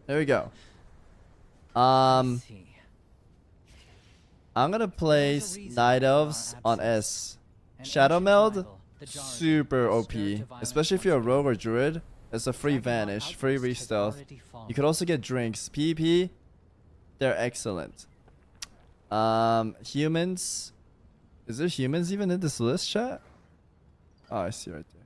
There we go. I'm gonna place Night Elves on S. Shadow Meld, super OP. Especially if you're a rogue or druid. It's a free vanish, free re-stealth. You could also get drinks. PvP, they're excellent. Humans. Is there humans even in this list, chat? Oh, I see right there.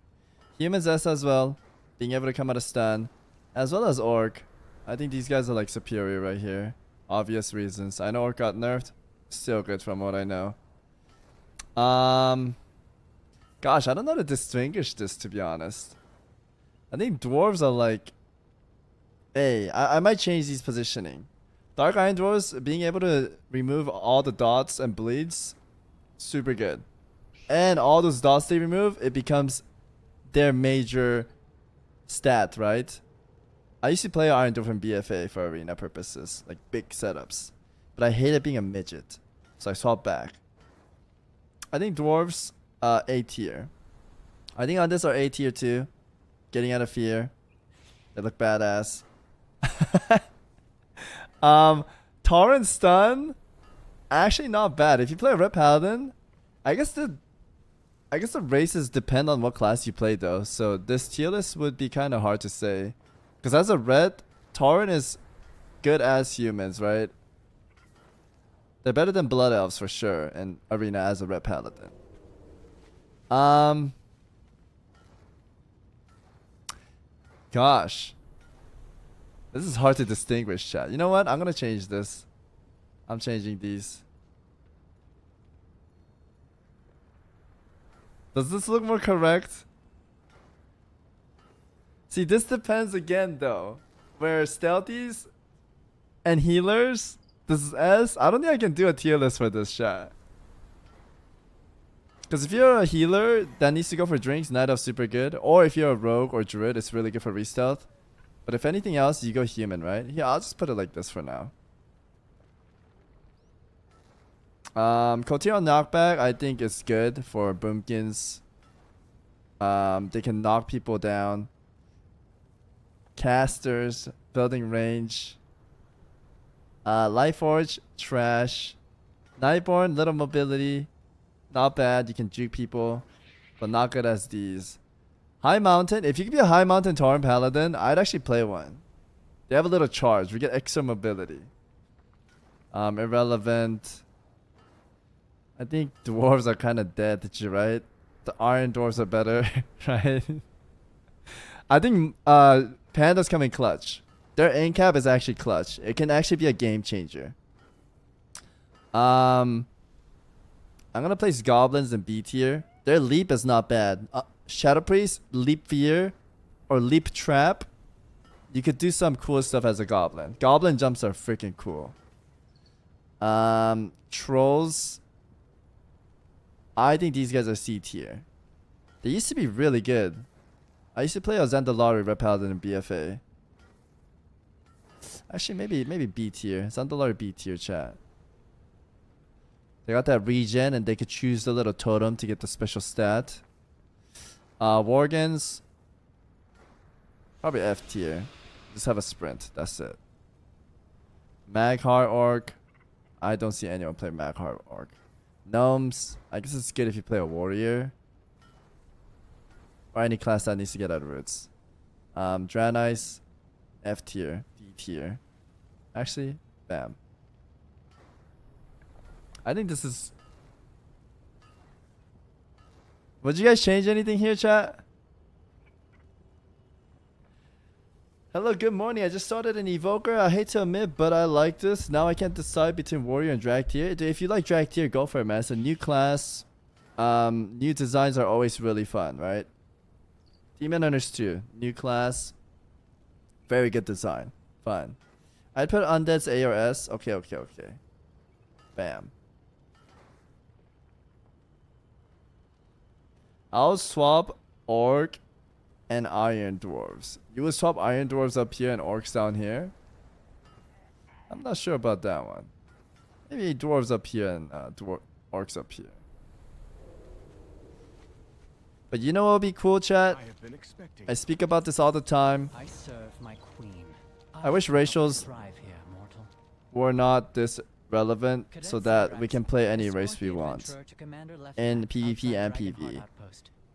Humans S as well. Being able to come out of stun. As well as Orc. I think these guys are like superior right here. Obvious reasons. I know Orc got nerfed. Still good from what I know. Gosh, I don't know how to distinguish this, to be honest. I think dwarves are like... Hey, I might change these positioning. Dark Iron Dwarves, being able to remove all the dots and bleeds, super good. And all those dots they remove, it becomes their major stat, right? I used to play Iron Dwarf in BFA for arena purposes, like big setups. But I hated being a midget, so I swapped back. I think dwarves, A tier. I think on this are A tier too. Getting out of fear. They look badass. Torrent stun, actually not bad. If you play a red paladin, I guess the races depend on what class you play though. So this tier list would be kind of hard to say, because as a red, Torrent is good as humans, right? They're better than blood elves for sure in arena as a red paladin. Gosh. This is hard to distinguish, chat. You know what? I'm gonna change this. I'm changing these. Does this look more correct? See, this depends again though. Where stealthies and healers, this is S. I don't think I can do a tier list for this, chat. Because if you're a healer that needs to go for drinks, Night Elf super good. Or if you're a rogue or druid, it's really good for re-stealth. But if anything else, you go human, right? Yeah, I'll just put it like this for now. Cotillion knockback, I think is good for boomkins. They can knock people down. Casters, building range. Lightforge, trash. Nightborn, little mobility. Not bad, you can juke people. But not good as these. High Mountain, if you could be a High Mountain Torrent Paladin, I'd actually play one. They have a little charge, we get extra mobility. Irrelevant. I think dwarves are kind of dead, right? The iron dwarves are better, right? I think Panda's coming clutch. Their aim cap is actually clutch. It can actually be a game changer. I'm gonna place goblins in B tier. Their leap is not bad. Shadow Priest, Leap Fear, or Leap Trap. You could do some cool stuff as a goblin. Goblin jumps are freaking cool. Trolls. I think these guys are C tier. They used to be really good. I used to play a Zandalari Red Paladin in BFA. Actually, maybe B tier. Zandalari B tier, chat. They got that regen and they could choose the little totem to get the special stat. Worgens, probably F tier. Just have a sprint. That's it. Maghar Orc. I don't see anyone play Maghar Orc. Gnomes. I guess it's good if you play a warrior. Or any class that needs to get out of roots. Dranice. F tier. D tier. Actually, bam. I think this is... Would you guys change anything here, chat? Hello, good morning. I just started an Evoker. I hate to admit, but I like this. Now I can't decide between Warrior and Drag Tier. If you like Drag Tier, go for it, man. It's a new class. New designs are always really fun, right? Demon Hunters 2. New class. Very good design. Fun. I'd put Undead's A or S. Okay. Bam. I'll swap Orc and Iron Dwarves. You would swap Iron Dwarves up here and Orcs down here? I'm not sure about that one. Maybe Dwarves up here and Orcs up here. But you know what would be cool, chat? I speak about this all the time. I serve my queen. I wish ratios were not this relevant so that we can play any race we want in PvP and PvE.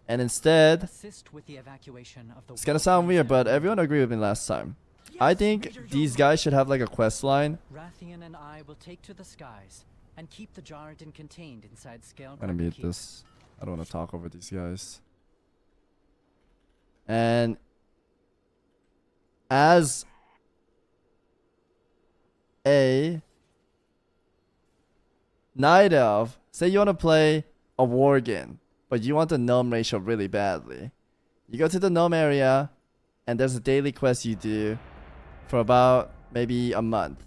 And instead, it's gonna sound weird, but everyone agreed with me last time. I think these guys should have like a quest line. Rathian and I will take to the skies and keep the Jarden contained inside scale. I'm gonna mute this. I don't want to talk over these guys. And as a night elf, say you want to play a worgen, but you want the gnome ratio really badly. You go to the gnome area, and there's a daily quest you do for about maybe a month.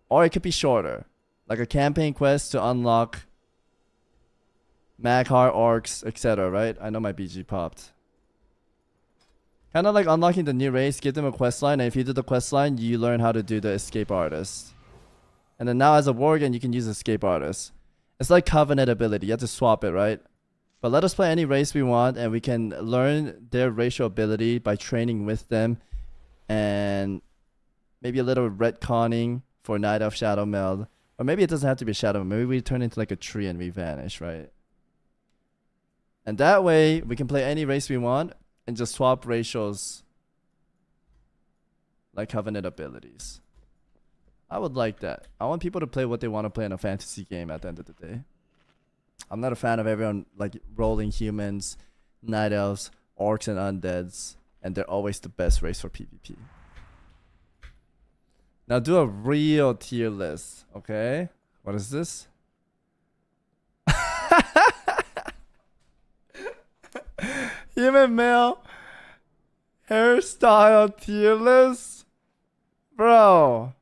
Or it could be shorter, like a campaign quest to unlock Maghar, Orcs, etc. Right? I know my BG popped. Kind of like unlocking the new race, give them a quest line, and if you do the quest line, you learn how to do the escape artist. And then now as a worgen, you can use escape artist. It's like covenant ability, you have to swap it, right? But let us play any race we want, and we can learn their racial ability by training with them, and maybe a little retconning for Night Elf Shadow Meld. Or maybe it doesn't have to be Shadow Meld, maybe we turn into like a tree and we vanish, right? And that way, we can play any race we want, and just swap ratios like covenant abilities. I would like that. I want people to play what they want to play in a fantasy game at the end of the day. I'm not a fan of everyone like rolling humans, night elves, orcs, and undeads, and they're always the best race for PvP. Now do a real tier list, okay? What is this? Human male hairstyle tier list? Bro.